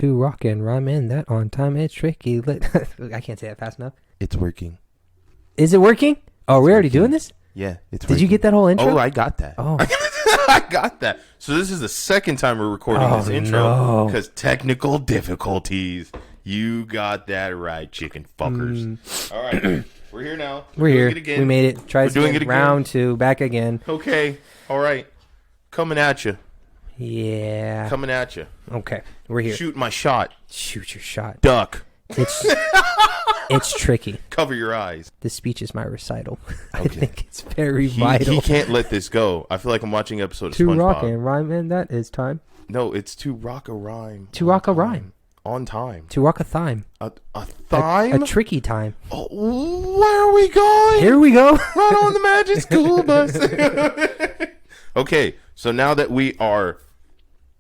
To rock and rhyme in that on time, it's tricky. I can't say that fast enough. It's working. Is it working? Oh, we're already doing this? Yeah, it's Did you get that whole intro? Oh, I got that. Oh. I got that. So this is the second time we're recording this intro because technical difficulties. You got that right, chicken fuckers. All right, we're here now. We're here. We made it. Try doing it again. Round 2, back again. Okay. All right. Coming at you. Yeah. Coming at you. Okay, we're here. Shoot my shot. Shoot your shot. Duck. It's tricky. Cover your eyes. This speech is my recital. Okay. I think it's very vital. He can't let this go. I feel like I'm watching an episode of To SpongeBob. rock and rhyme, and that is time. No, it's to rock a rhyme. To rock a rhyme. On time. To rock a thime. A thime? A tricky time. Oh, where are we going? Here we go. Right on the Magic School Bus. Okay, so now that we are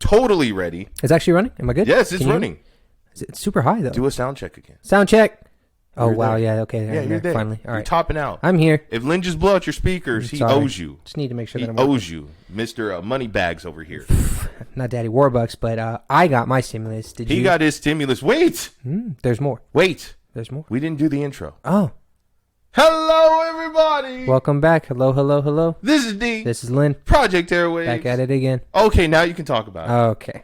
totally ready. It's actually running? Am I good? Yes, it's running. It's super high, though. Do a sound check again. Sound check. Oh, You're wow. there. Yeah, okay. Yeah, you're there. Finally. All right. You're topping out. I'm here. If Lynn just blow out your speakers, he Sorry. owes you. Just need to make sure He that I'm owes you. Mr. Moneybags over here. Not Daddy Warbucks, but I got my stimulus. Did you? He got his stimulus. Wait. There's more. Wait. There's more. We didn't do the intro. Oh. Hello, everybody. Welcome back. Hello, hello, hello. This is D. This is Lynn. Project Airwaves. Back at it again. Okay, now you can talk about it. Okay.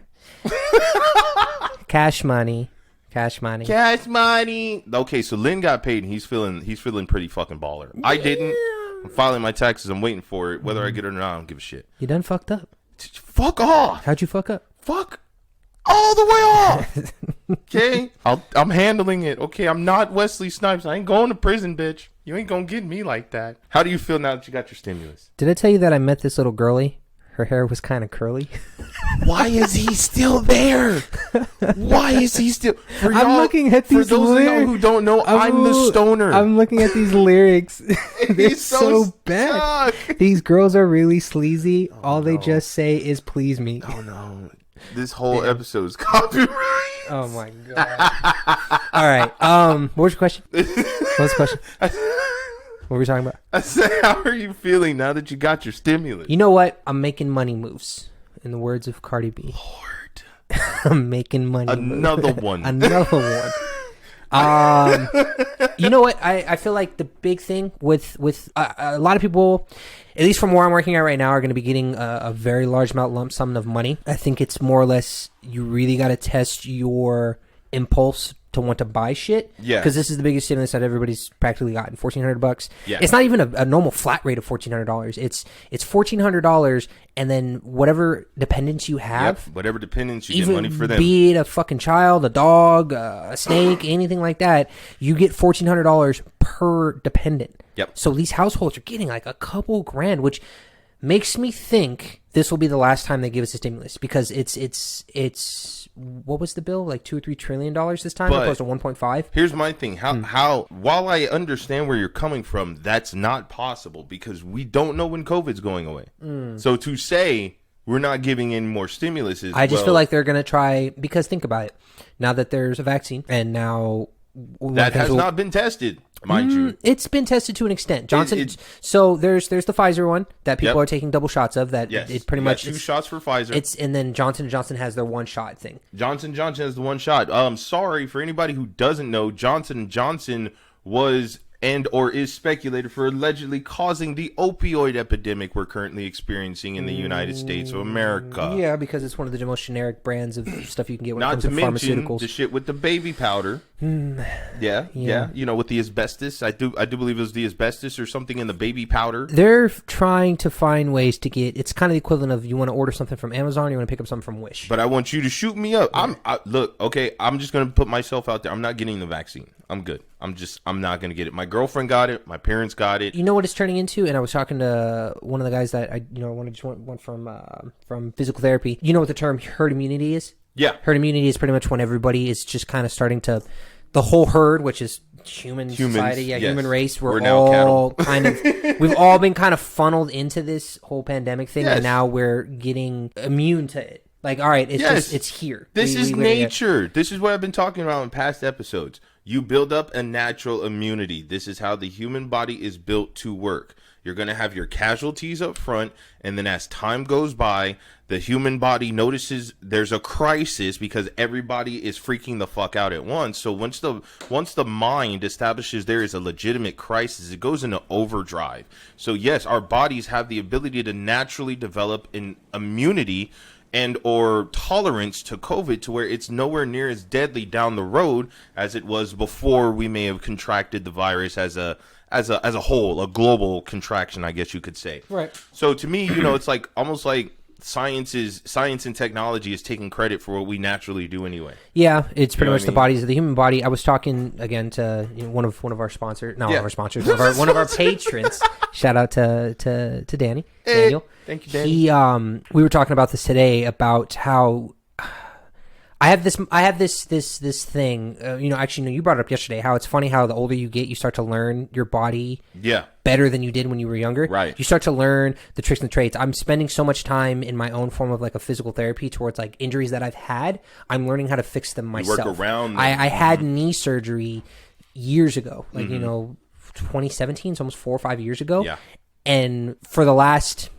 Cash money. Cash money. Cash money. Okay, so Lynn got paid and he's feeling pretty fucking baller. I didn't. I'm filing my taxes. I'm waiting for it. Whether I get it or not, I don't give a shit. You done fucked up? Fuck off. How'd you fuck up? Fuck all the way off. Okay? I'm handling it. Okay, I'm not Wesley Snipes. I ain't going to prison, bitch. You ain't gonna get me like that. How do you feel now that you got your stimulus? Did I tell you that I met this little girlie? Her hair was kind of curly. Why is he still there? Why is he still? I'm looking at these For those lyrics. of y'all who don't know, I'm the stoner. I'm looking at these lyrics. They're He's so bad. stuck. These girls are really sleazy. All they just say is "please me." Oh no! This whole episode is copyright. Oh my god! All right. What was your question? What was the question? What were we talking about? I said, how are you feeling now that you got your stimulus? You know what? I'm making money moves. In the words of Cardi B. Lord, I'm making money. Another one. Another one. You know what? I feel like the big thing with a lot of people, at least from where I'm working at right now, are going to be getting a very large amount lump sum of money. I think it's more or less you really got to test your impulse to want to buy shit. Yeah. Because this is the biggest stimulus that everybody's practically gotten. $1,400. Yeah. It's not even a normal flat rate of $1,400. It's $1,400 and then whatever dependents you have. Yep, whatever dependents you Even get money for them. be it a fucking child, a dog, a snake, anything like that, you get $1,400 per dependent. Yep. So these households are getting like a couple grand, which makes me think this will be the last time they give us a stimulus because it's what was the bill, like $2 or $3 trillion this time, But opposed to 1.5. Here's my thing: how while I understand where you're coming from, that's not possible because we don't know when COVID's going away. So to say we're not giving any more stimulus is I just feel like they're gonna try because think about it. Now that there's a vaccine and now that has not been tested, mind you. It's been tested to an extent. Johnson. So there's the Pfizer one that people are taking double shots of. That Yes, it pretty you got much 2 shots for Pfizer. And then Johnson&Johnson has their one shot thing. Johnson&Johnson has the one shot. Sorry for anybody who doesn't know, Johnson&Johnson was and or is speculated for allegedly causing the opioid epidemic we're currently experiencing in the United States of America. Yeah, because it's one of the most generic brands of stuff you can get when it Not comes to to mention pharmaceuticals. the shit with the baby powder. Yeah. You know, with the asbestos. I do believe it was the asbestos or something in the baby powder. They're trying to find ways to get. It's kind of the equivalent of you want to order something from Amazon, you want to pick up something from Wish. But I want you to shoot me up. Look, okay, I'm just going to put myself out there. I'm not getting the vaccine. I'm good. I'm not going to get it. My girlfriend got it. My parents got it. You know what it's turning into? And I was talking to one of the guys that I went from physical therapy. You know what the term herd immunity is? Yeah. Herd immunity is pretty much when everybody is just kind of starting to, the whole herd, which is humans, society, yes. human race, we're now all cattle. kind of, we've all been kind of funneled into this whole pandemic thing, Yes. and now we're getting immune to it. Like, all right, it's here. This is nature. This is what I've been talking about in past episodes. You build up a natural immunity. This is how the human body is built to work. You're going to have your casualties up front, and then as time goes by, the human body notices there's a crisis because everybody is freaking the fuck out at once. So once the mind establishes there is a legitimate crisis, it goes into overdrive. So yes, our bodies have the ability to naturally develop an immunity and or tolerance to COVID to where it's nowhere near as deadly down the road as it was before we may have contracted the virus as a whole, a global contraction, I guess you could say. Right. So to me, it's like almost like science and technology is taking credit for what we naturally do anyway. Yeah, it's pretty much the bodies of the human body. I was talking again to one of our sponsors, one of our patrons. Shout out to Danny, Daniel. Thank you, Danny. We were talking about this today about how I have this thing. Actually, no, you brought it up yesterday. How it's funny how the older you get, you start to learn your body. Yeah. Better than you did when you were younger. Right. You start to learn the tricks and the traits. I'm spending so much time in my own form of like a physical therapy towards like injuries that I've had. I'm learning how to fix them myself. You work around them. I had knee surgery years ago, like 2017, so almost 4 or 5 years ago. Yeah. And for the last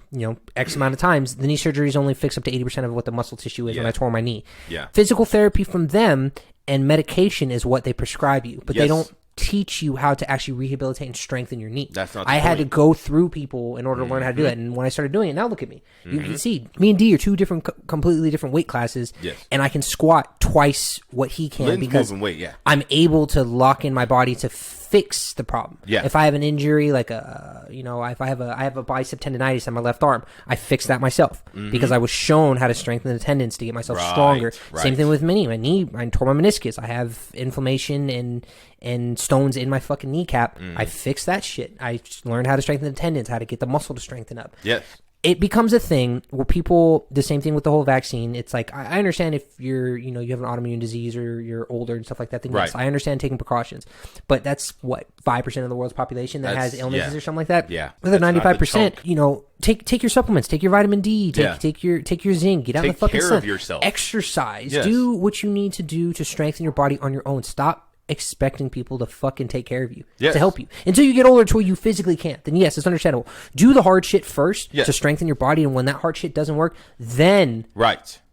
X amount of times, the knee surgeries only fix up to 80% of what the muscle tissue is when I tore my knee. Yeah. Physical therapy from them and medication is what they prescribe you, but they don't teach you how to actually rehabilitate and strengthen your knee. That's not the I had point. to go through people in order to learn how to do that. And when I started doing it, now look at me. You can see me and D are two different, completely different weight classes. Yes. And I can squat twice what he can Lynn's because moving weight, I'm able to lock in my body to fix the problem. Yeah. If I have an injury, like if I have a bicep tendonitis on my left arm, I fix that myself because I was shown how to strengthen the tendons to get myself stronger. Right. Same thing with my knee. I tore my meniscus. I have inflammation and stones in my fucking kneecap. I fixed that shit. I learned how to strengthen the tendons, how to get the muscle to strengthen up. Yes. It becomes a thing where people, the same thing with the whole vaccine. It's like, I understand if you're, you have an autoimmune disease or you're older and stuff like that, then yes, I understand taking precautions. But that's what, 5% of the world's population that has illnesses or something like that? Yeah. The other 95%, take your supplements, take your vitamin D, take your zinc, get out in the fucking sun. Take care of yourself. Exercise. Yes. Do what you need to do to strengthen your body on your own. Stop expecting people to fucking take care of you, to help you until you get older to where you physically can't. Then yes, it's understandable. Do the hard shit first to strengthen your body, and when that hard shit doesn't work, then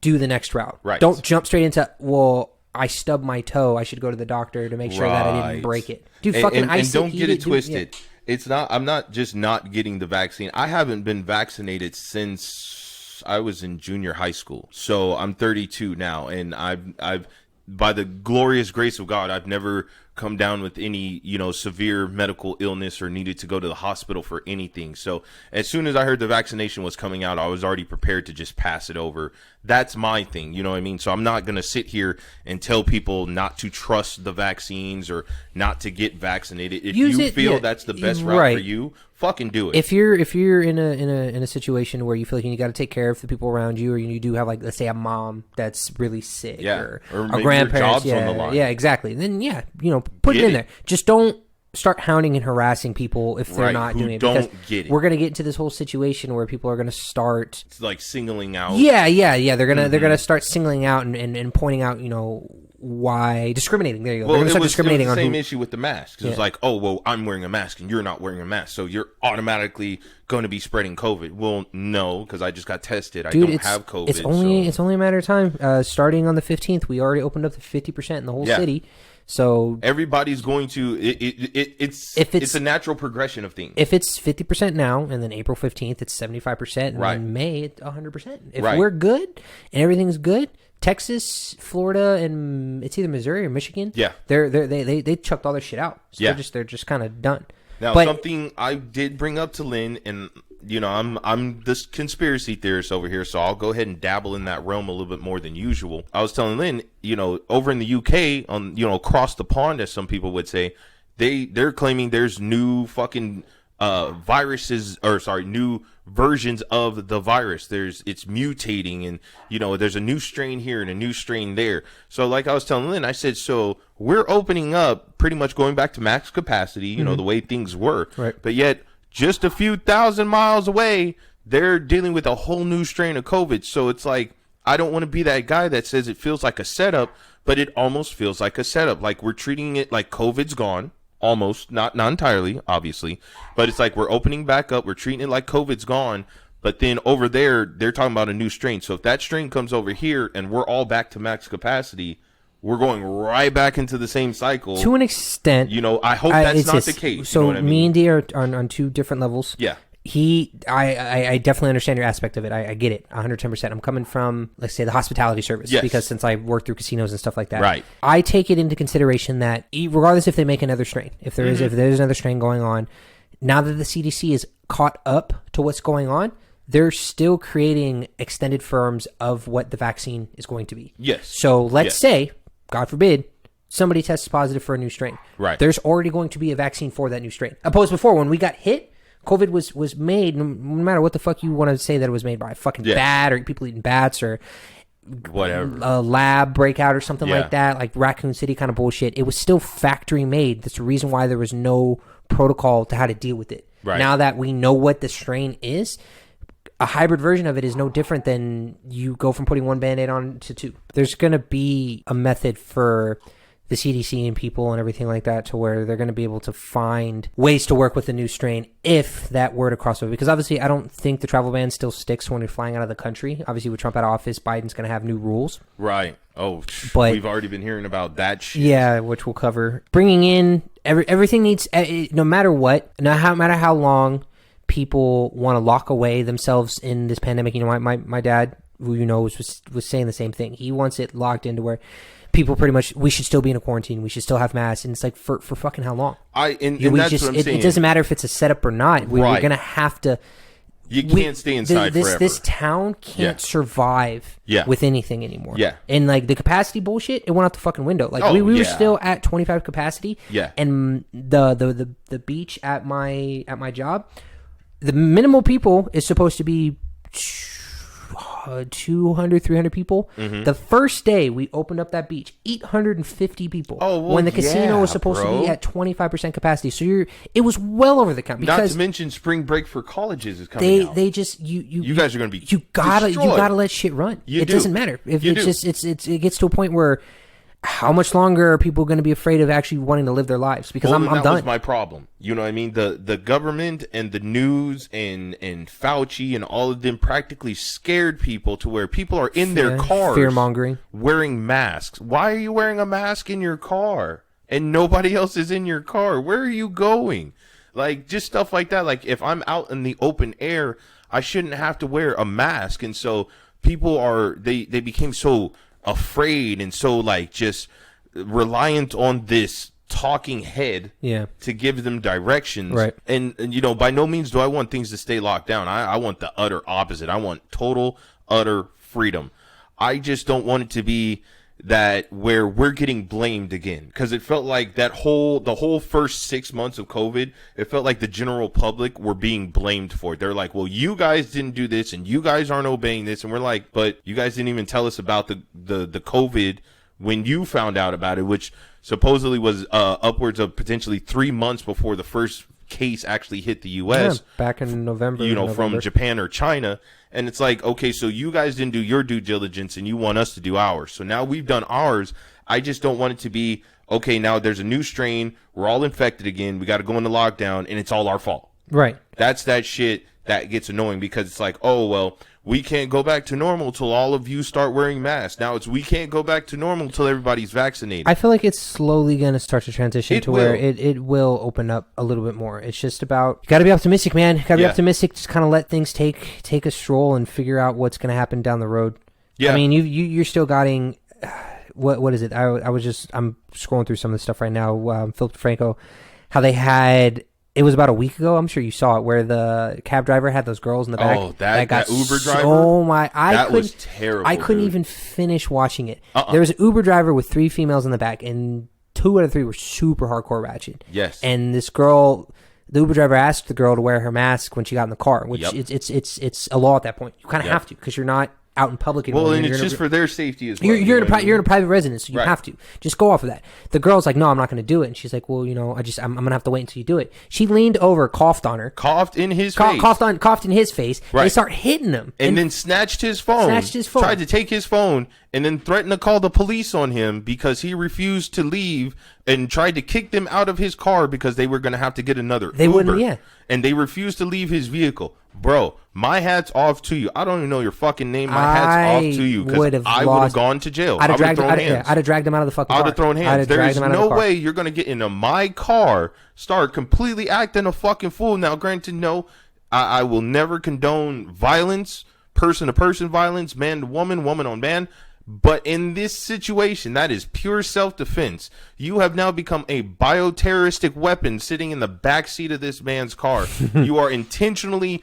do the next route. Don't jump straight into, well, I stubbed my toe, I should go to the doctor to make sure that I didn't break it. Dude, fucking ice and don't get it twisted. It's not, I'm not just not getting the vaccine. I haven't been vaccinated since I was in junior high school. So I'm 32 now, and I've by the glorious grace of God, I've never come down with any, severe medical illness or needed to go to the hospital for anything. So as soon as I heard the vaccination was coming out, I was already prepared to just pass it over. That's my thing. You know what I mean? So I'm not going to sit here and tell people not to trust the vaccines or not to get vaccinated. If you feel that's the best route for you, fucking do it. If you're in a situation where you feel like you got to take care of the people around you, or you do have, like, let's say a mom that's really sick, or a grandparents, on the line. Exactly. Then put it in there. Just don't start hounding and harassing people if they're not doing it. Because we're gonna get into this whole situation where people are gonna start, it's like singling out. Yeah. They're gonna start singling out and pointing out, why discriminating. There you go. Well, they're gonna start discriminating it was the same on issue with the masks. It was like, oh, well, I'm wearing a mask and you're not wearing a mask, so you're automatically going to be spreading COVID. Well, no, because I just got tested. Dude, I don't have COVID. It's only a matter of time. Starting on the 15th, we already opened up to 50% in the whole city. So everybody's going to. It's a natural progression of things. If it's 50% now, and then April 15th, it's 75%, and then May, it's 100%. If we're good and everything's good, Texas, Florida, and it's either Missouri or Michigan. Yeah, they chucked all their shit out. So they're just kind of done. Now, something I did bring up to Lynn, and I'm this conspiracy theorist over here, so I'll go ahead and dabble in that realm a little bit more than usual. I was telling Lynn, over in the UK, on across the pond, as some people would say, they're claiming there's new fucking new versions of the virus. It's mutating, and there's a new strain here and a new strain there. So like I was telling Lynn, I said, so we're opening up, pretty much going back to max capacity, the way things were, but yet just a few thousand miles away, they're dealing with a whole new strain of COVID. So it's like, I don't want to be that guy that says it feels like a setup, but it almost feels like a setup. Like we're treating it like COVID's gone. almost, not entirely, obviously, but it's like we're opening back up, we're treating it like COVID's gone, but then over there they're talking about a new strain. So if that strain comes over here and we're all back to max capacity, we're going right back into the same cycle to an extent. You know, I hope that's not the case. So you know what I mean? Me and D are on two different levels. Yeah. I definitely understand your aspect of it. I get it 110%. I'm coming from, let's say, the hospitality service, yes, because since I work through casinos and stuff like that, right. I take it into consideration that regardless if they make another strain, if there's another strain going on, now that the CDC is caught up to what's going on, they're still creating extended firms of what the vaccine is going to be. Yes. So let's say, God forbid, somebody tests positive for a new strain. Right. There's already going to be a vaccine for that new strain. Opposed before, when we got hit, COVID was made, no matter what the fuck you want to say that it was made by, fucking bat or people eating bats or whatever, a lab breakout or something like that, like Raccoon City kind of bullshit. It was still factory made. That's the reason why there was no protocol to how to deal with it. Right. Now that we know what the strain is, a hybrid version of it is no different than you go from putting one Band-Aid on to two. There's going to be a method for the CDC and people and everything like that to where they're going to be able to find ways to work with the new strain if that were to cross over. Because obviously I don't think the travel ban still sticks when you're flying out of the country. Obviously with Trump out of office, Biden's going to have new rules. Right. Oh, but we've already been hearing about that shit. Yeah, which we'll cover. Bringing in everything needs, no matter what, no matter how long people want to lock away themselves in this pandemic. You know, my dad, who you know was saying the same thing. He wants it locked into where people pretty much, we should still be in a quarantine. We should still have masks. And it's like, for fucking how long? And that's what I'm saying. It doesn't matter if it's a setup or not. We're going to have to. You can't stay inside forever. This town can't survive with anything anymore. Yeah. And like the capacity bullshit, it went out the fucking window. Like we were still at 25 capacity. Yeah. And the beach at my job, the minimal people is supposed to be 200, 300 people. Mm-hmm. The first day we opened up that beach, 850 people. Oh, well, when the casino was supposed to be at 25% capacity. So it was well over the count. Because not to mention spring break for colleges is coming out. They just you guys are going to be you gotta let shit run. It doesn't matter if it gets to a point where. How much longer are people going to be afraid of actually wanting to live their lives? Because I'm done. That was my problem. You know what I mean? The government and the news and Fauci and all of them practically scared people to where people are in their cars. Fear-mongering. Wearing masks. Why are you wearing a mask in your car? And nobody else is in your car. Where are you going? Like, just stuff like that. Like, if I'm out in the open air, I shouldn't have to wear a mask. And so people they became so afraid and so like just reliant on this talking head to give them directions. Right. And you know, by no means do I want things to stay locked down. I want the utter opposite. I want total, utter freedom. I just don't want it to be that where we're getting blamed again, because it felt like the whole first 6 months of COVID, it felt like the general public were being blamed for it. They're like, well, you guys didn't do this and you guys aren't obeying this, and we're like, but you guys didn't even tell us about the COVID when you found out about it, which supposedly was upwards of potentially 3 months before the first case actually hit the U.S. Back in November. You know, from Japan or China. And it's like, okay, so you guys didn't do your due diligence and you want us to do ours. So now we've done ours. I just don't want it to be, okay, now there's a new strain. We're all infected again. We got to go into lockdown and it's all our fault. Right. That's that shit that gets annoying, because it's like, oh, well, we can't go back to normal till all of you start wearing masks. Now it's we can't go back to normal till everybody's vaccinated. I feel like it's slowly going to start to transition where it will open up a little bit more. It's just about, you got to be optimistic, man. You got to be optimistic. Just kind of let things take a stroll and figure out what's going to happen down the road. Yeah. I mean, you're still getting, what is it? I'm scrolling through some of the stuff right now. Philip DeFranco, how they had. It was about a week ago. I'm sure you saw it, where the cab driver had those girls in the back. Oh, that Uber driver. Oh my! That was terrible. I couldn't even finish watching it. There was an Uber driver with 3 females in the back, and 2 out of 3 were super hardcore ratchet. Yes. And this girl, the Uber driver asked the girl to wear her mask when she got in the car, which it's a law at that point. You kind of have to, because you're not out in public anymore. Well, and it's just for their safety as well. You're in a private residence, so you Right. have to just go off of that. The girl's like, no, I'm not going to do it. And she's like, well, I'm going to have to wait until you do it. She leaned over, coughed on her, Coughed in his face. coughed in his face. Right. They start hitting him, and then snatched his phone. Tried to take his phone, and then threatened to call the police on him because he refused to leave, and tried to kick them out of his car because they were going to have to get another Uber. Wouldn't, yeah. And they refused to leave his vehicle. Bro, my hat's off to you. I don't even know your fucking name. My hat's off to you because I would have gone to jail. I'd have thrown hands. I'd have dragged him out of the fucking car. I'd have thrown hands. There's no way you're going to get into my car, start completely acting a fucking fool. Now, granted, no, I will never condone violence, person-to-person violence, man-to-woman, woman-on-man. But in this situation, that is pure self-defense. You have now become a bioterroristic weapon sitting in the backseat of this man's car. You are intentionally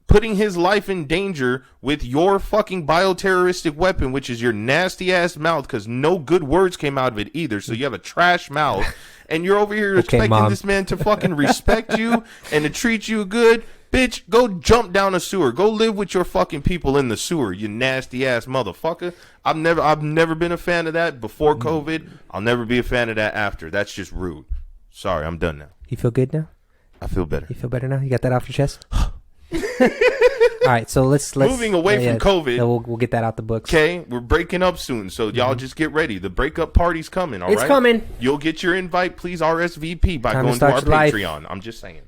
putting his life in danger with your fucking bioterroristic weapon, which is your nasty-ass mouth, because no good words came out of it either. So you have a trash mouth, and you're over here expecting this man to fucking respect you and to treat you good. Bitch, go jump down a sewer. Go live with your fucking people in the sewer, you nasty ass motherfucker. I've never been a fan of that before COVID. I'll never be a fan of that after. That's just rude. Sorry, I'm done now. You feel good now? I feel better. You feel better now? You got that off your chest? All right, so let's moving away from COVID. We'll get that out the books. Okay, we're breaking up soon, so y'all just get ready. The breakup party's coming. All right, it's coming. You'll get your invite. Please RSVP by going to our Patreon. I'm just saying.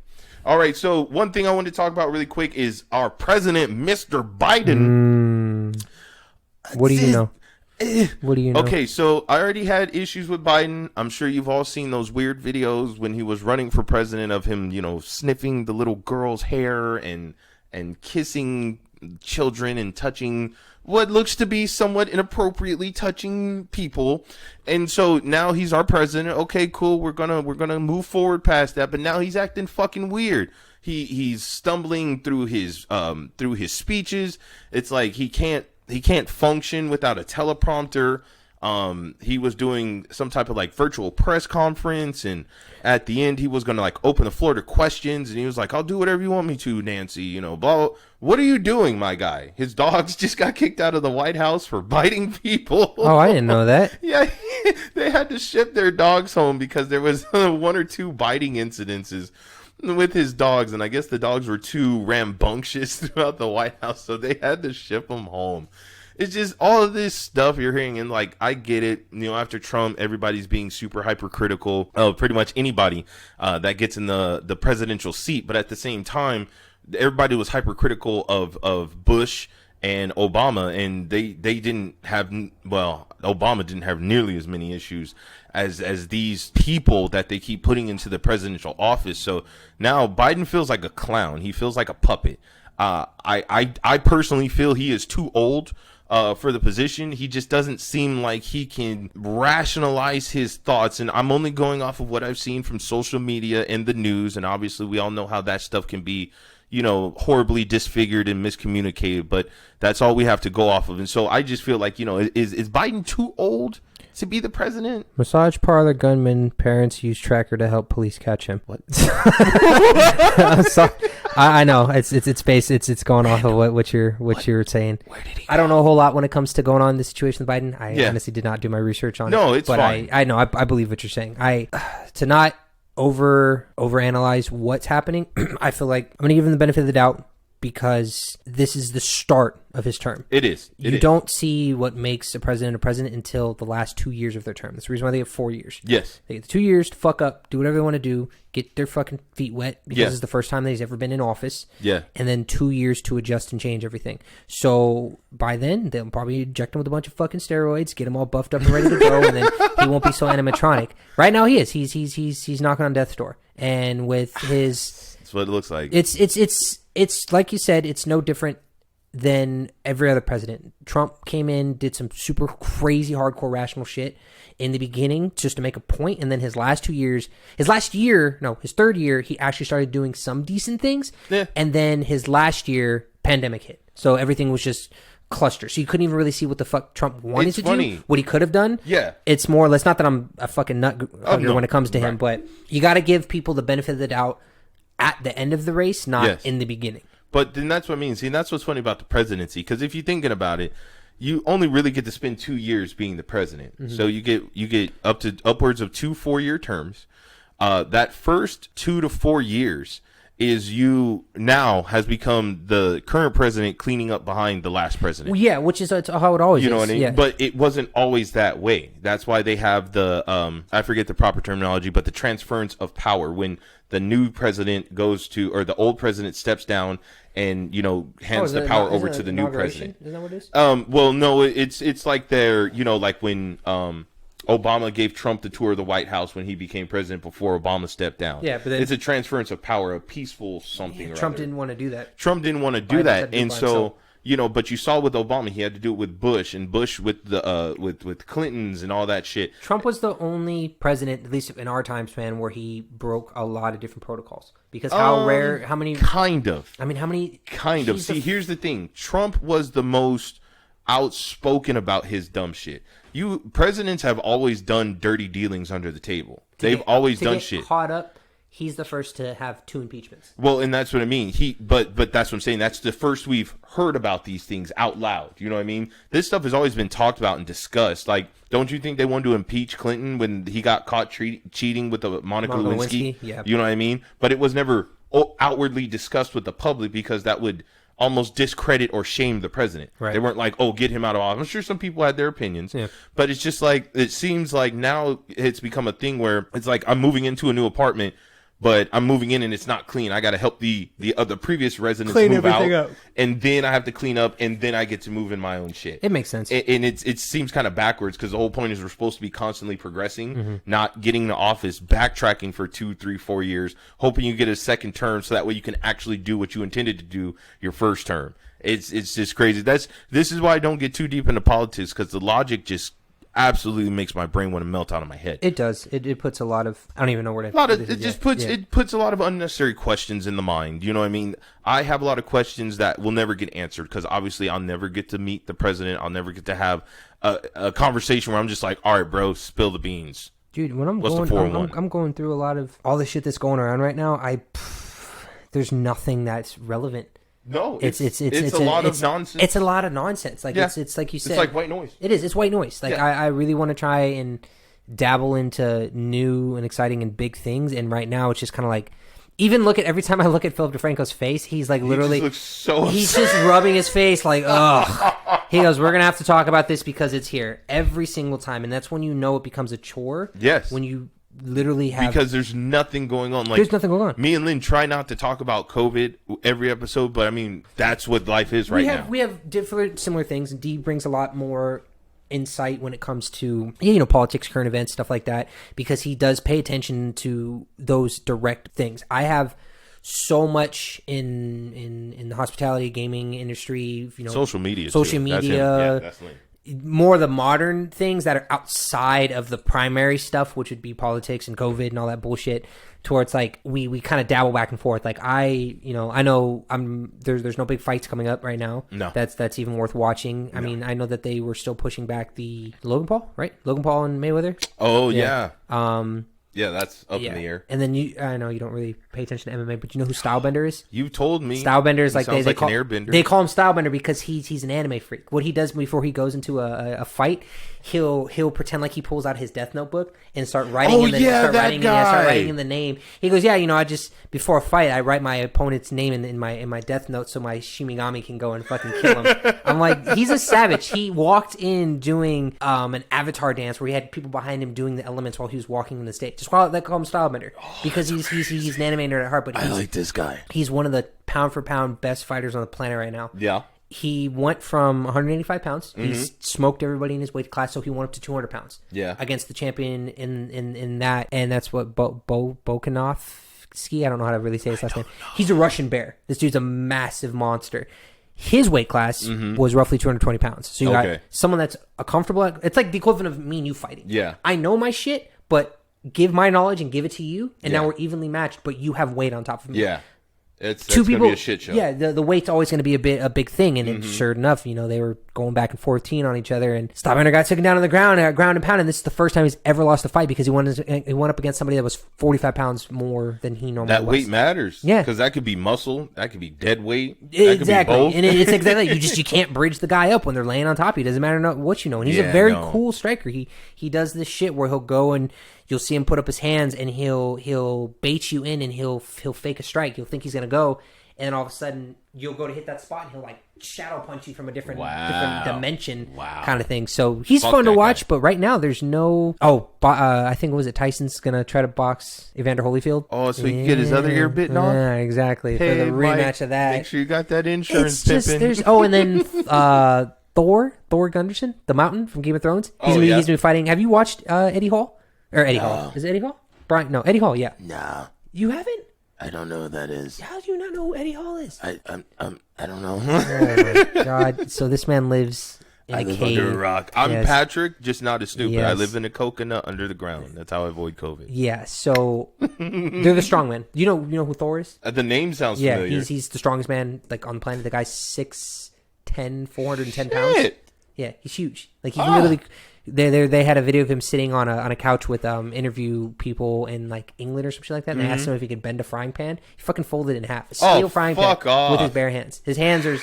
All right, so one thing I wanted to talk about really quick is our president, Mr. Biden. What do you know? What do you know? Okay, so I already had issues with Biden. I'm sure you've all seen those weird videos when he was running for president of him, sniffing the little girl's hair and kissing children and touching what looks to be somewhat inappropriately touching people. And so now he's our president. Okay, cool. We're gonna move forward past that. But now he's acting fucking weird. He's stumbling through his speeches. It's like he can't function without a teleprompter. He was doing some type of like virtual press conference, and at the end he was going to like open the floor to questions, and he was like, I'll do whatever you want me to, Nancy, blah. What are you doing, my guy? His dogs just got kicked out of the White House for biting people. Oh, I didn't know that. Yeah, they had to ship their dogs home because there was one or two biting incidences with his dogs, and I guess the dogs were too rambunctious throughout the White House, so they had to ship them home. It's just all of this stuff you're hearing, and like, I get it. After Trump, everybody's being super hypercritical of pretty much anybody that gets in the presidential seat. But at the same time, everybody was hypercritical of Bush and Obama, and they didn't have, Obama didn't have nearly as many issues as these people that they keep putting into the presidential office. So now Biden feels like a clown. He feels like a puppet. I personally feel he is too old for the position. He just doesn't seem like he can rationalize his thoughts, and I'm only going off of what I've seen from social media and the news, and obviously we all know how that stuff can be, horribly disfigured and miscommunicated, but that's all we have to go off of. And so I just feel like, is Biden too old to be the president? Massage parlor gunman parents use tracker to help police catch him. What? I'm sorry. I know it's going off of what you're saying. Where did he go? I don't know a whole lot when it comes to going on in this situation with Biden. I honestly did not do my research on it. No, it's but fine. I know I believe what you're saying. To not overanalyze what's happening, I feel like I'm gonna give him the benefit of the doubt, because this is the start of his term. It is. You don't see what makes a president until the last 2 years of their term. That's the reason why they have 4 years. Yes. They get the 2 years to fuck up, do whatever they want to do, get their fucking feet wet, because it's the first time that he's ever been in office. Yeah. And then 2 years to adjust and change everything. So by then, they'll probably inject him with a bunch of fucking steroids, get him all buffed up and ready to go, and then he won't be so animatronic. Right now he is. He's knocking on death's door. And with his... That's what it looks like. It's like you said, it's no different than every other president. Trump came in, did some super crazy, hardcore, rational shit in the beginning just to make a point, and then his third year, he actually started doing some decent things, and then his last year, pandemic hit. So everything was just cluster. So you couldn't even really see what the fuck Trump wanted to do, what he could have done. Yeah. It's more or less, not that I'm a fucking nut hugger when it comes to him, but you got to give people the benefit of the doubt at the end of the race, not in the beginning. But then that's what I mean. See, that's what's funny about the presidency. Because if you're thinking about it, you only really get to spend 2 years being the president. Mm-hmm. So you get upwards of 2 4-year terms. That first 2 to 4 years is you now has become the current president cleaning up behind the last president. Well, yeah, which is how it always is. You know what I mean? Yeah. But it wasn't always that way. That's why they have the, I forget the proper terminology, but the transference of power when the new president goes to, or the old president steps down and, hands the power over to the new president. Isn't that what it is? Well, no, it's like they're, like when, Obama gave Trump the tour of the White House when he became president before Obama stepped down. Yeah, but then, it's a transference of power, a peaceful something. Yeah, Trump didn't want to do that. Trump didn't want to do that, and so but you saw with Obama, he had to do it with Bush, and Bush with the with Clintons and all that shit. Trump was the only president, at least in our time span, where he broke a lot of different protocols. Because how many? Kind of. I mean, how many? Kind of. See, here's the thing: Trump was the most outspoken about his dumb shit. Presidents have always done dirty dealings under the table. They've always done shit. Caught up. He's the first to have 2 impeachments. Well, and that's what I mean. But that's what I'm saying. That's the first we've heard about these things out loud. You know what I mean? This stuff has always been talked about and discussed. Like, don't you think they wanted to impeach Clinton when he got caught cheating with the Monica Lewinsky? Yeah. You know what I mean? But it was never outwardly discussed with the public because that would almost discredit or shame the president. Right. They weren't like, oh, get him out of office. I'm sure some people had their opinions, but it's just like, it seems like now it's become a thing where it's like, I'm moving into a new apartment, but I'm moving in and it's not clean. I got to help the previous residents move out, and then I have to clean up, and then I get to move in my own shit. It makes sense. And it seems kind of backwards because the whole point is we're supposed to be constantly progressing, not getting to office, backtracking for 2, 3, 4 years, hoping you get a second term so that way you can actually do what you intended to do your first term. It's just crazy. This is why I don't get too deep into politics, because the logic just absolutely makes my brain want to melt out of my head. It does. It puts a lot of, I don't even know where to. It puts a lot of unnecessary questions in the mind. You know what I mean? I have a lot of questions that will never get answered because obviously I'll never get to meet the president. I'll never get to have a conversation where I'm just like, all right, bro, spill the beans. Dude, when I'm going through a lot of all the shit that's going around right now, there's nothing that's relevant. No, it's a lot of nonsense. It's a lot of nonsense. Like it's like you said. It's like white noise. It is. It's white noise. Like I really want to try and dabble into new and exciting and big things. And right now it's just kind of like, even every time I look at Philip DeFranco's face, he's like literally, he just looks so he's just rubbing his face like, ugh. He goes, we're going to have to talk about this because it's here every single time. And that's when you know it becomes a chore. Yes. When you literally have, because there's nothing going on. Like, there's nothing going on. Me and Lynn try not to talk about COVID every episode, but I mean that's what life is now. We have different similar things, and D brings a lot more insight when it comes to politics, current events, stuff like that, because he does pay attention to those direct things. I have so much in the hospitality gaming industry, social media, definitely. More the modern things that are outside of the primary stuff, which would be politics and COVID and all that bullshit, towards like we kind of dabble back and forth. Like I know there's no big fights coming up right now. No, that's even worth watching. I mean, I know that they were still pushing back the Logan Paul, right? Logan Paul and Mayweather. Oh yeah. Yeah, that's up in the air. And then I know you don't really pay attention to MMA, but you know who Stylebender is? You told me. Stylebender is like they call an airbender. They call him Stylebender because he's an anime freak. What he does before he goes into a fight, he'll pretend like he pulls out his death notebook and start writing start writing in the name. He goes, I just before a fight I write my opponent's name in my death note so my Shimigami can go and fucking kill him. I'm like, he's a savage. He walked in doing an avatar dance where he had people behind him doing the elements while he was walking in the stage. Just call him Stylebender because he's an anime nerd at heart. But I like this guy. He's one of the pound for pound best fighters on the planet right now. Yeah. He went from 185 pounds. Mm-hmm. He smoked everybody in his weight class, so he went up to 200 pounds. Yeah. Against the champion in that, and that's what Bokanovsky. I don't know how to really say his last name. He's a Russian bear. This dude's a massive monster. His weight class was roughly 220 pounds. So you got someone that's a comfortable. It's like the equivalent of me and you fighting. Yeah. I know my shit, but give my knowledge and give it to you, and now we're evenly matched. But you have weight on top of me. Yeah. It's two gonna people. be a shit show. Yeah, the weight's always going to be a big thing, and sure enough, they were going back and 14 on each other, and Stylebender got taken down on the ground, ground and pound, and this is the first time he's ever lost a fight because he went up against somebody that was 45 pounds more than he normally was. That weight matters. Yeah, because that could be muscle, that could be dead weight, exactly. That could be both. And it's exactly you can't bridge the guy up when they're laying on top of you. Doesn't matter what you know. And he's a very cool striker. He does this shit where he'll go and you'll see him put up his hands and he'll bait you in and he'll fake a strike. You'll think he's gonna go. And then all of a sudden, you'll go to hit that spot, and he'll like shadow punch you from a different dimension, kind of thing. So he's fun to watch, but right now there's no. I think Tyson's gonna try to box Evander Holyfield. Oh, so he can get his other ear bitten off. Yeah, exactly. Hey, for the rematch Mike, of that. Make sure you got that insurance. And then Thor Gunderson, the Mountain from Game of Thrones. He's gonna be fighting. Have you watched Eddie Hall Hall? Is it Eddie Hall? Brian? No, Eddie Hall. Yeah. No, you haven't. I don't know who that is. How do you not know who Eddie Hall is? I don't know. Oh my God! So this man lives in a cave. Under a rock. I'm Patrick, just not as stupid. Yes. I live in a coconut under the ground. That's how I avoid COVID. Yeah. So they're the strongmen. You know who Thor is? The name sounds familiar. Yeah, he's the strongest man like on the planet. The guy's 6'10", 410 pounds. Yeah, he's huge. Like he can literally. They had a video of him sitting on a couch with interview people in like England or something like that, and they asked him if he could bend a frying pan. He fucking folded it in half. A steel frying pan with his bare hands. His hands they're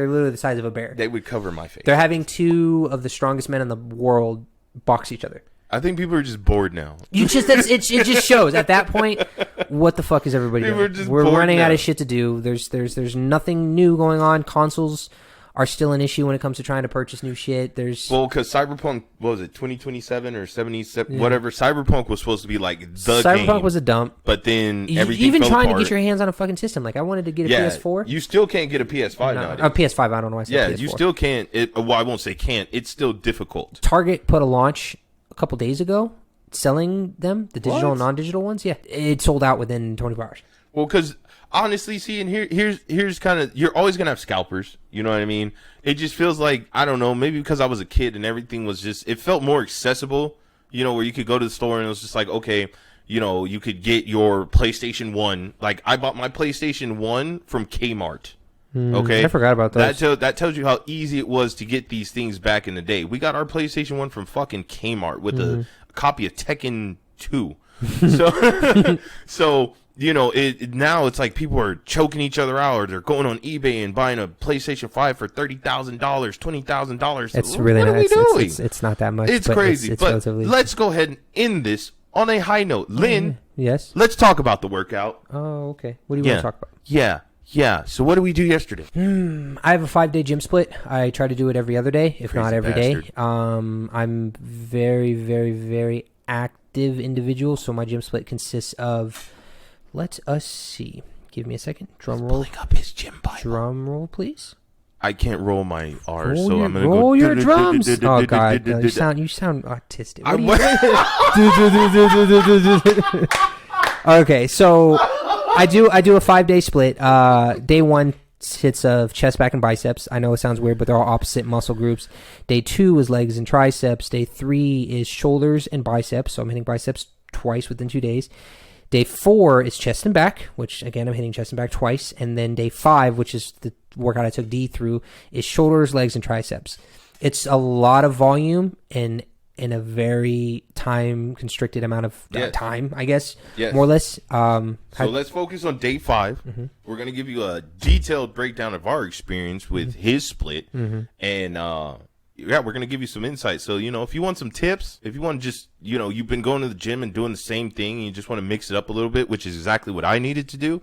literally the size of a bear. They would cover my face. They're having two of the strongest men in the world box each other. I think people are just bored now. It just shows at that point what the fuck is everybody doing? We're running out of shit to do. There's nothing new going on. Consoles are still an issue when it comes to trying to purchase new shit. Because Cyberpunk, what was it, 2027 or 77, whatever. Cyberpunk was supposed to be like the game. Cyberpunk was a dump. But then everything even fell trying apart. to get your hands on a fucking system. Like I wanted to get a PS4. You still can't get a PS5 nowadays. A PS5, I don't know why I said PS4. You still can't. I won't say can't. It's still difficult. Target put a launch a couple days ago selling them, the digital and non-digital ones. Yeah, it sold out within 24 hours. Well, because honestly, see, and here's kind of, you're always gonna have scalpers. You know what I mean? It just feels like, I don't know, maybe because I was a kid and everything was just, it felt more accessible. Where you could go to the store and it was just like, okay, you could get your PlayStation 1. Like I bought my PlayStation 1 from Kmart. Okay, I forgot about those. That tells you how easy it was to get these things back in the day. We got our PlayStation 1 from fucking Kmart with a copy of Tekken 2. So now it's like people are choking each other out, or they're going on eBay and buying a PlayStation 5 for $30,000, $20,000. It's really not. It's not that much. It's crazy. But relatively... let's go ahead and end this on a high note. Lynn, yes. Let's talk about the workout. Oh, okay. What do you want to talk about? Yeah. So what did we do yesterday? I have a 5-day gym split. I try to do it every other day, if not every day. I'm very, very, very active individual, so my gym split consists of. Let us see. Give me a second. Drum roll. Pulling up his gym Bible. Drum roll, please. I can't roll my R, I'm gonna go. Roll your drums. Oh God, you sound autistic. Okay, so I do a 5-day split. Day 1 hits of chest, back, and biceps. I know it sounds weird, but they're all opposite muscle groups. Day 2 is legs and triceps. Day 3 is shoulders and biceps. So I'm hitting biceps twice within 2 days. Day 4 is chest and back, which again I'm hitting chest and back twice, and then day 5, which is the workout I took D through, is shoulders, legs, and triceps. It's a lot of volume and in a very time constricted amount of time, I guess, more or less. So let's focus on day 5. We're gonna give you a detailed breakdown of our experience with his split, and we're going to give you some insight. So, if you want some tips, if you want to just, you've been going to the gym and doing the same thing and you just want to mix it up a little bit, which is exactly what I needed to do,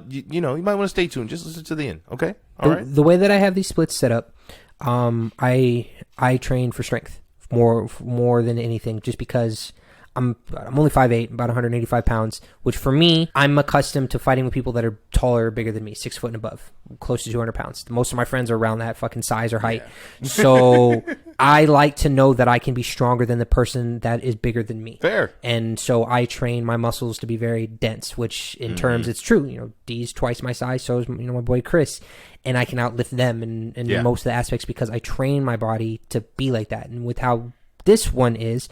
you might want to stay tuned. Just listen to the end, okay? All right. The way that I have these splits set up, I train for strength more than anything, just because I'm only 5'8", about 185 pounds, which for me, I'm accustomed to fighting with people that are taller or bigger than me, 6 foot and above, close to 200 pounds. Most of my friends are around that fucking size or height. Yeah. So I like to know that I can be stronger than the person that is bigger than me. Fair. And so I train my muscles to be very dense, which in terms, it's true. D's twice my size, so is my boy Chris. And I can outlift them in most of the aspects because I train my body to be like that. And with how this one is,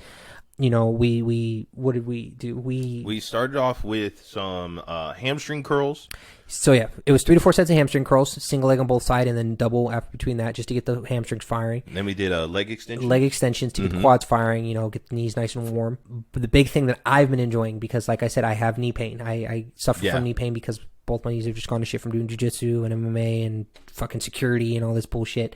we what did we do? We started off with some hamstring curls. So yeah, it was 3 to 4 sets of hamstring curls, single leg on both sides, and then double after between that, just to get the hamstrings firing. And then we did a leg extension. Leg extensions to get the quads firing, get the knees nice and warm. But the big thing that I've been enjoying, because like I said, I have knee pain. I suffer from knee pain because both my knees have just gone to shit from doing jiu-jitsu and MMA and fucking security and all this bullshit.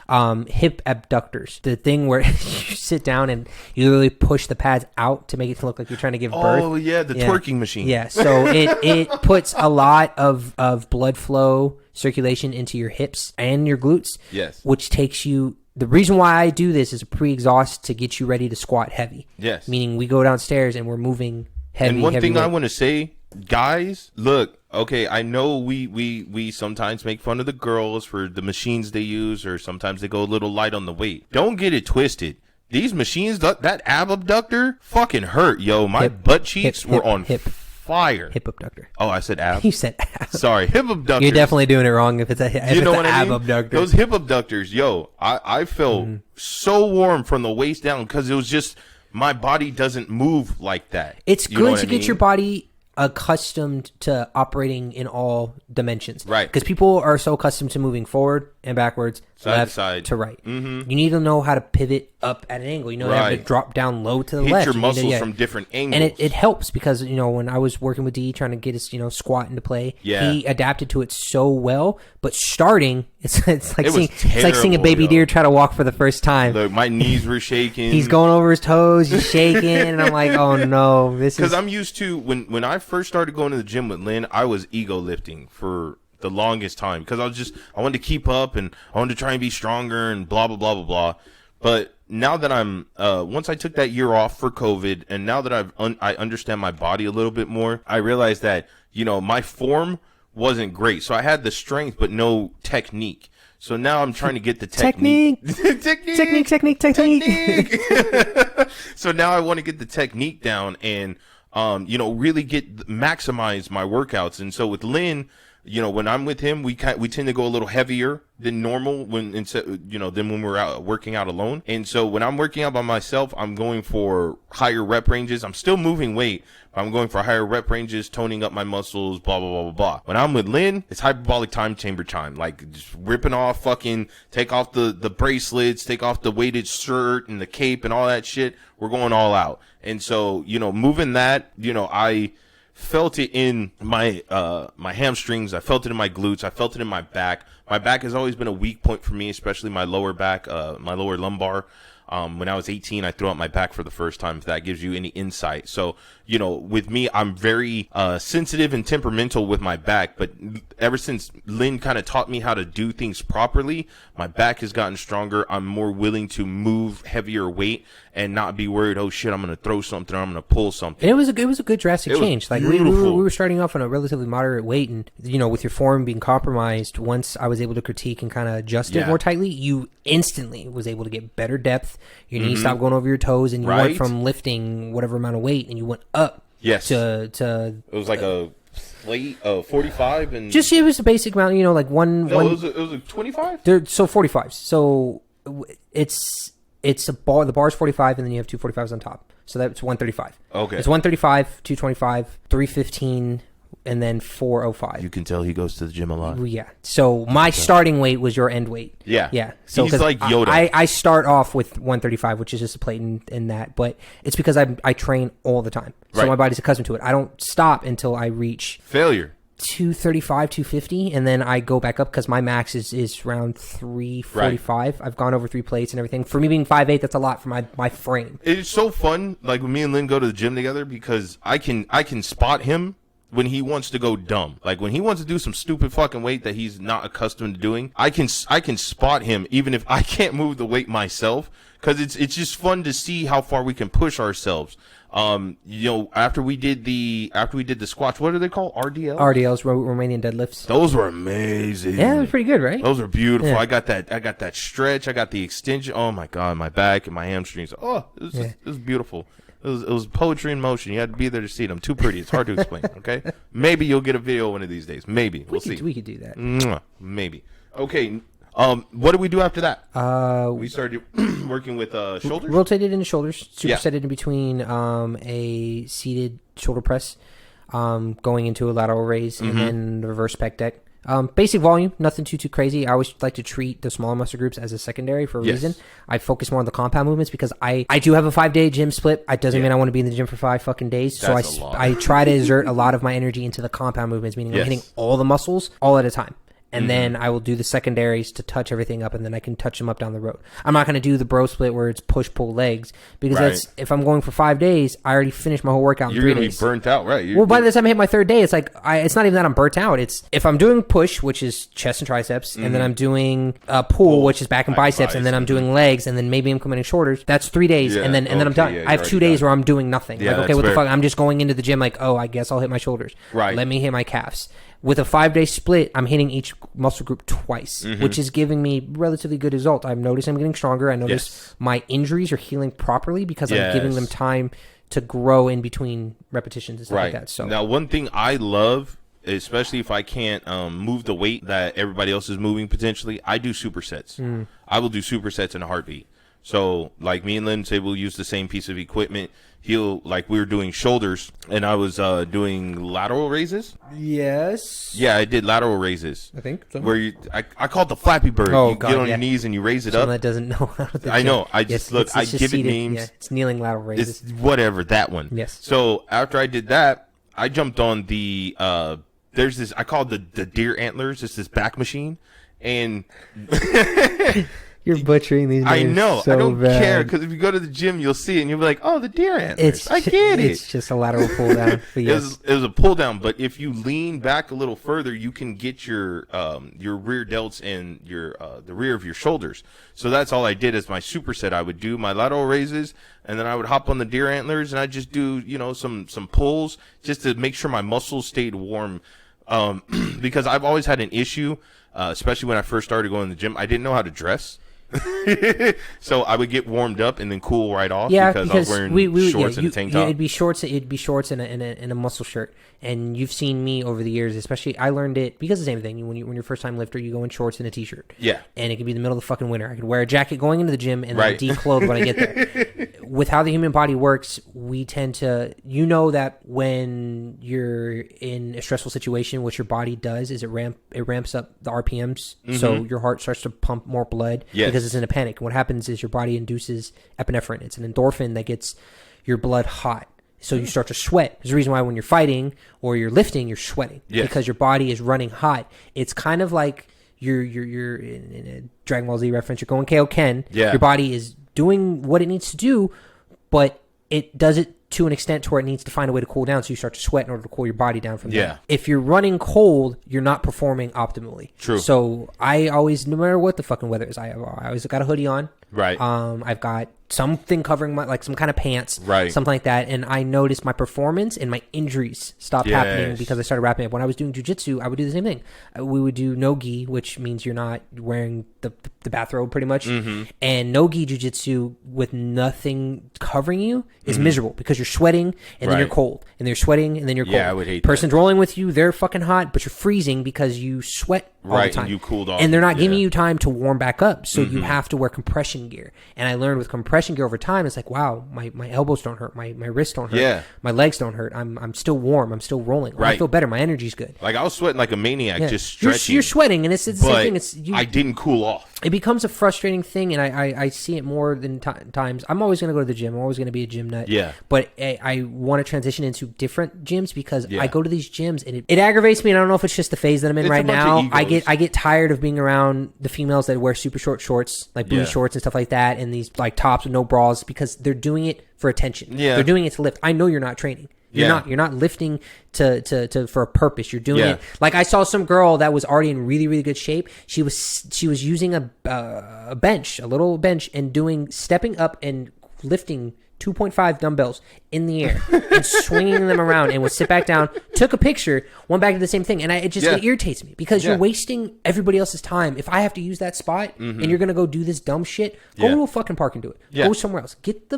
Hip abductors, the thing where you sit down and you literally push the pads out to make it look like you're trying to give birth. Oh yeah, the twerking machine. Yeah, so it puts a lot of blood flow, circulation into your hips and your glutes. Yes. Which takes you. The reason why I do this is a pre-exhaust to get you ready to squat heavy. Yes. Meaning we go downstairs and we're moving heavy. And one thing weight. I want to say, guys, look, okay, I know we sometimes make fun of the girls for the machines they use, or sometimes they go a little light on the weight. Don't get it twisted. These machines, that ab abductor, fucking hurt, yo. My butt cheeks were on fire. Hip abductor. Oh, I said ab. You said ab. Sorry, hip abductors. You're definitely doing it wrong if it's a ab abductor. Those hip abductors, yo, I felt so warm from the waist down because it was just my body doesn't move like that. It's good to get your body accustomed to operating in all dimensions, right? Because people are so accustomed to moving forward and backwards, side left to side, to right. You need to know how to pivot up at an angle. You know, how to drop down low to the Hit left. Your muscles from different angles, and it helps because when I was working with D trying to get his squat into play, he adapted to it so well. But starting, it's like seeing a baby deer try to walk for the first time. Look, my knees were shaking. He's going over his toes. He's shaking, and I'm like, oh no, this is because I'm used to when I first started going to the gym with Lynn, I was ego lifting for the longest time because I wanted to keep up and I wanted to try and be stronger and blah blah blah blah blah. But now that I'm once I took that year off for COVID, and now that I understand my body a little bit more, I realized that my form wasn't great. So I had the strength but no technique. So now I'm trying to get the technique. technique. So now I want to get the technique down and really maximize my workouts. And so with Lynn, when I'm with him, we tend to go a little heavier than normal than when we're out working out alone. And so when I'm working out by myself, I'm going for higher rep ranges. I'm still moving weight, but I'm going for higher rep ranges, toning up my muscles, blah, blah, blah, blah, blah. When I'm with Lynn, it's hyperbolic time chamber time, like just ripping off take off the bracelets, take off the weighted shirt and the cape and all that shit. We're going all out. And so, moving that, I felt it in my my hamstrings. I felt it in my glutes. I felt it in my back. My back has always been a weak point for me, especially my lower back, my lower lumbar. When I was 18, I threw out my back for the first time, if that gives you any insight. So, with me, I'm very sensitive and temperamental with my back. But ever since Lynn kind of taught me how to do things properly, my back has gotten stronger. I'm more willing to move heavier weight and not be worried, oh shit, I'm going to throw something or I'm going to pull something. And it was a good drastic change. Like we were starting off on a relatively moderate weight, and with your form being compromised, once I was able to critique and kind of adjust it more tightly, you instantly was able to get better depth. Your knees stopped going over your toes, and you went from lifting whatever amount of weight, and you went up. Yes. To it was like a plate 45 and just it was a basic amount. Like one. No, it was a 25. So 45s. So it's a bar. The bar's 45, and then you have two 45s on top. So that's 135. Okay. It's 135, 225, 315, and then 405. You can tell he goes to the gym a lot. Yeah. So my starting weight was your end weight. Yeah. Yeah. So he's like Yoda. I start off with 135, which is just a plate in that, but it's because I train all the time. So my body's accustomed to it. I don't stop until I reach failure. 235, 250, and then I go back up because my max is around 345. I've gone over 3 plates and everything. For me being 5'8", that's a lot for my frame. It's so fun, like when me and Lynn go to the gym together, because I can spot him when he wants to go dumb. Like when he wants to do some stupid fucking weight that he's not accustomed to doing, I can spot him even if I can't move the weight myself, because it's just fun to see how far we can push ourselves. After we did the squats, what are they called? RDLs, Romanian deadlifts. Those were amazing. Yeah, it was pretty good, right? Those were beautiful. Yeah. I got that stretch. I got the extension. Oh my God, my back and my hamstrings. Oh, it was beautiful. It was poetry in motion. You had to be there to see it. I'm too pretty. It's hard to explain. Okay, maybe you'll get a video one of these days. Maybe we'll see. We could do that. Maybe. Okay. What did we do after that? We started working with shoulders. Rotated into shoulders, Yeah. supersetted in between a seated shoulder press, going into a lateral raise, and then the reverse pec deck. Basic volume, nothing too crazy. I always like to treat the smaller muscle groups as a secondary for a reason. I focus more on the compound movements because I do have a 5-day gym split. It doesn't mean I want to be in the gym for 5 fucking days. That's So I try to exert a lot of my energy into the compound movements, meaning I'm hitting all the muscles all at a time. And then I will do the secondaries to touch everything up, and then I can touch them up down the road. I'm not going to do the bro split where it's push, pull, legs, because that's if I'm going for 5 days, I already finished my whole workout in 3 days. You're going to be burnt out, right? Well, by the time I hit my 3rd day, it's like, it's not even that I'm burnt out. It's if I'm doing push, which is chest and triceps, and then I'm doing pull, which is back and biceps, and then I'm doing legs, and then maybe I'm coming in shoulders. That's 3 days, and then I'm done. I have 2 days where I'm doing nothing. Yeah, like, okay, what the fuck? I'm just going into the gym like, oh, I guess I'll hit my shoulders. Right. Let me hit my calves. With a 5-day split, I'm hitting each muscle group twice, which is giving me relatively good result. I've noticed I'm getting stronger. I notice my injuries are healing properly because I'm giving them time to grow in between repetitions and stuff like that. So now, one thing I love, especially if I can't move the weight that everybody else is moving potentially, I do supersets. I will do supersets in a heartbeat. So, like, me and Lindsay will use the same piece of equipment. We were doing shoulders, and I was doing lateral raises. Yes. Yeah, I did lateral raises. I think so. Where I call it the Flappy Bird. Oh, you God, get on your knees and you raise it up. Someone that doesn't know how to I know. I just it's I just give seated. it names. Yeah, it's kneeling lateral raises. It's whatever, that one. Yes. So after I did that, I jumped on the there's this, I call it the deer antlers. It's this back machine, and You're butchering these names. I know. So I don't bad. care, because if you go to the gym, you'll see it, and you'll be like, "Oh, the deer antlers." I get it. It's just a lateral pull down. But yes. It was a pull down, but if you lean back a little further, you can get your rear delts and your the rear of your shoulders. So that's all I did as my superset. I would do my lateral raises, and then I would hop on the deer antlers, and I just do some pulls just to make sure my muscles stayed warm. Because I've always had an issue, especially when I first started going to the gym. I didn't know how to dress. So I would get warmed up and then cool right off, because I was wearing shorts and a tank top. It'd be shorts and a muscle shirt. And you've seen me over the years, especially I learned it because the same thing. When you're first time lifter, you go in shorts and a t-shirt. Yeah. And it could be the middle of the fucking winter. I could wear a jacket going into the gym and then declothe when I get there. With how the human body works, we tend to, that when you're in a stressful situation, what your body does is it ramps up the RPMs, so your heart starts to pump more blood because it's in a panic. What happens is your body induces epinephrine. It's an endorphin that gets your blood hot. So you start to sweat. There's a reason why when you're fighting or you're lifting, you're sweating because your body is running hot. It's kind of like you're in a Dragon Ball Z reference. You're going KO Ken. Yeah. Your body is doing what it needs to do, but it does it to an extent to where it needs to find a way to cool down, so you start to sweat in order to cool your body down from there. If you're running cold, you're not performing optimally. True. So I always, no matter what the fucking weather is, I always got a hoodie on. Right. I've got something covering my, like some kind of pants, right, something like that, and I noticed my performance and my injuries stopped happening because I started wrapping up. When I was doing jiu-jitsu, I would do the same thing. We would do no gi, which means you're not wearing the bathrobe pretty much, and no gi jiu-jitsu with nothing covering you is miserable because you're sweating and then you're cold, and you're sweating and then you're cold. I would hate Person's rolling with you, they're fucking hot, but you're freezing because you sweat all the time. And you cooled off, and they're not giving you time to warm back up, so you have to wear compression gear. And I learned with compression gear over time, it's like, wow, my elbows don't hurt, my wrists don't hurt, my legs don't hurt, I'm still warm, I'm still rolling, I feel better, my energy's good. Like, I was sweating like a maniac, just stretching. You're sweating, and it's the same thing. I didn't cool off. It becomes a frustrating thing, and I see it more than times. I'm always going to go to the gym. I'm always going to be a gym nut. Yeah. But I want to transition into different gyms because I go to these gyms, and it aggravates me, and I don't know if it's just the phase that I'm in right now. I get tired of being around the females that wear super short shorts, like booty shorts and stuff like that, and these like tops with no bras, because they're doing it for attention. Yeah. They're doing it to lift. I know you're not training. You're not lifting to for a purpose. You're doing it. Like, I saw some girl that was already in really, really good shape. She was using a bench, a little bench, and stepping up and lifting 2.5 dumbbells in the air and swinging them around, and would sit back down, took a picture, went back to the same thing. And it irritates me because you're wasting everybody else's time. If I have to use that spot and you're going to go do this dumb shit, go to a fucking park and do it. Go somewhere else. Get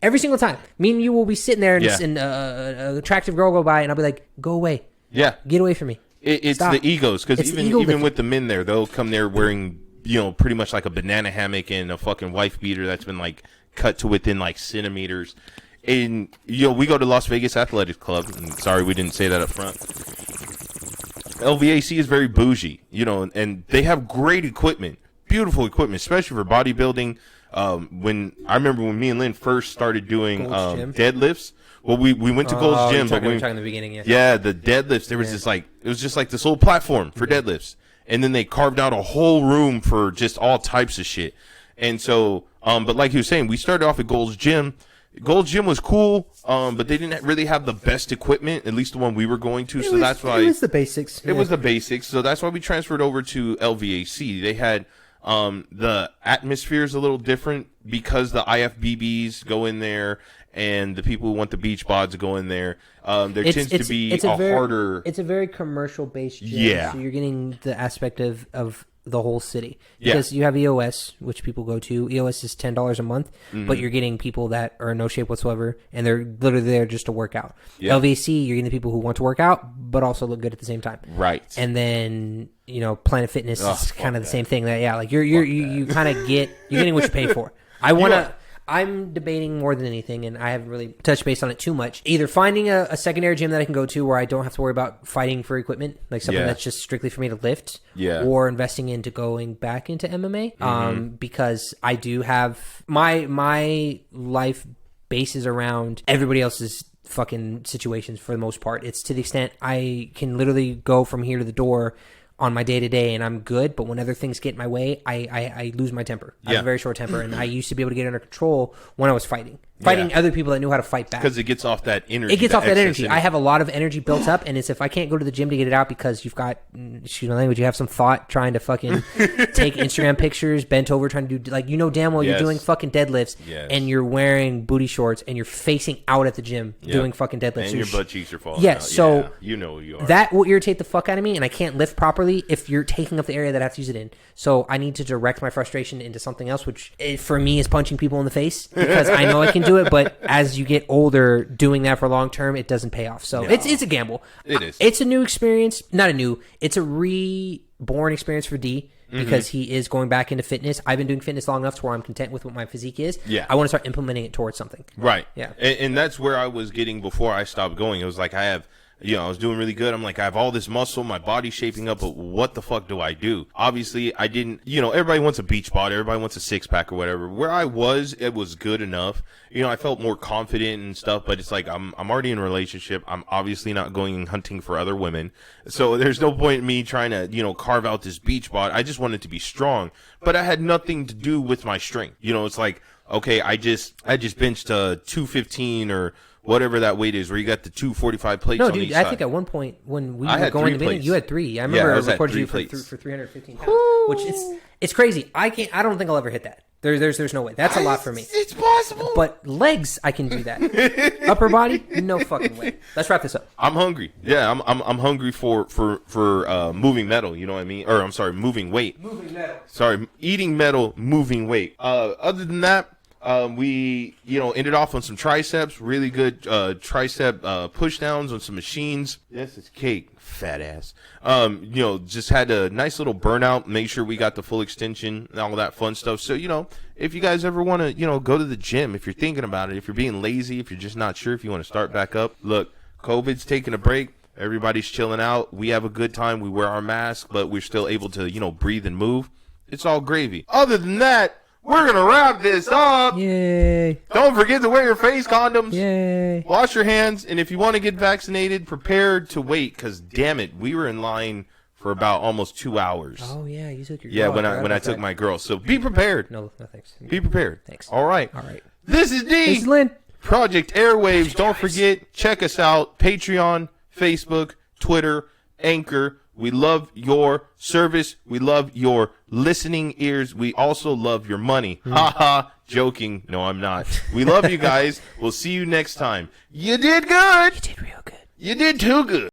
every single time. Me and you will be sitting there, and an attractive girl go by, and I'll be like, go away. Yeah. Get away from me. It's Stop. the egos, because It's even ego even lifting. with the men there, they'll come there wearing, you know, pretty much like a banana hammock and a fucking wife beater that's been like cut to within like centimeters. And you know, we go to Las Vegas Athletic Club. And sorry, we didn't say that up front. LVAC is very bougie, you know, and they have great equipment, beautiful equipment, especially for bodybuilding. When I remember when me and Lynn first started doing deadlifts. Well, we went to Gold's Gym, but we were talking in the beginning, yeah, the deadlifts. There was this like, it was just like this little platform for deadlifts, and then they carved out a whole room for just all types of shit. And so, but like he was saying, we started off at Gold's Gym. Gold's Gym was cool, but they didn't really have the best equipment, at least the one we were going to. So that's why it was the basics. It was the basics. So that's why we transferred over to LVAC. They had the atmosphere is a little different because the IFBBs go in there. And the people who want the beach bods go in there. There tends to be harder. It's a very commercial based gym. Yeah. So you're getting the aspect of the whole city. Because you have EOS, which people go to. EOS is $10 a month, but you're getting people that are in no shape whatsoever, and they're literally there just to work out. Yeah. LVC, you're getting the people who want to work out, but also look good at the same time. Right. And then, you know, Planet Fitness is kind of the same thing. That like you kind of you're getting what you pay for. I'm debating more than anything, and I haven't really touched base on it too much. Either finding a secondary gym that I can go to where I don't have to worry about fighting for equipment, like something that's just strictly for me to lift, or investing into going back into MMA, because I do have my life bases around everybody else's fucking situations for the most part. It's to the extent I can literally go from here to the door on my day-to-day and I'm good, but when other things get in my way, I lose my temper. I have a very short temper, and I used to be able to get under control when I was fighting other people that knew how to fight back. Because it gets off that energy. It gets off that energy. I have a lot of energy built up, and it's if I can't go to the gym to get it out because you've got, excuse my language, you have some thought trying to fucking take Instagram pictures, bent over trying to do, like, you know damn well you're doing fucking deadlifts, and you're wearing booty shorts, and you're facing out at the gym doing fucking deadlifts. And so your butt cheeks are falling out. So you know who you are. That will irritate the fuck out of me, and I can't lift properly if you're taking up the area that I have to use it in. So I need to direct my frustration into something else, which for me is punching people in the face, because I know I can do it, but as you get older, doing that for long term, it doesn't pay off. So it's a gamble. It is. It's a new experience. It's a reborn experience for D, because he is going back into fitness. I've been doing fitness long enough to where I'm content with what my physique is. Yeah. I want to start implementing it towards something. Right. Yeah. And that's where I was getting before I stopped going. It was like I was doing really good. I'm like, I have all this muscle, my body's shaping up, but what the fuck do I do? Obviously, I didn't, everybody wants a beach body, everybody wants a six pack or whatever. Where I was, it was good enough. I felt more confident and stuff, but it's like, I'm already in a relationship. I'm obviously not going hunting for other women. So there's no point in me trying to, carve out this beach body. I just wanted to be strong, but I had nothing to do with my strength. It's like, okay, I just benched 215 or whatever that weight is, where you got the 245 plates on each side. I think at one point when we were going to the meeting, you had 3. I remember I recorded you for 315 pounds, which it's crazy. I don't think I'll ever hit that. There's no way. That's a lot for me. It's possible. But legs, I can do that. Upper body, no fucking way. Let's wrap this up. I'm hungry. Yeah, I'm hungry for moving metal. You know what I mean? Or I'm sorry, moving weight. Moving metal. Sorry, eating metal, moving weight. Other than that, we ended off on some triceps, really good tricep push downs on some machines. Yes, it's cake, fat ass. Just had a nice little burnout. Make sure we got the full extension and all that fun stuff. So if you guys ever want to go to the gym, if you're thinking about it, if you're being lazy, if you're just not sure if you want to start back up, look, COVID's taking a break. Everybody's chilling out. We have a good time. We wear our mask, but we're still able to breathe and move. It's all gravy. Other than that, we're going to wrap this up. Yay. Don't forget to wear your face condoms. Yay. Wash your hands. And if you want to get vaccinated, prepare to wait. Because, damn it, we were in line for about almost 2 hours. Oh, yeah. You took your girl. Yeah, when I took my girl. So be prepared. No, thanks. Be prepared. Thanks. All right. This is D. This is Lynn. Project Airwaves. Don't forget, check us out. Patreon, Facebook, Twitter, Anchor. We love your service. We love your listening ears. We also love your money. Ha ha. Joking. No, I'm not. We love you guys. We'll see you next time. You did good. You did real good. You did too good.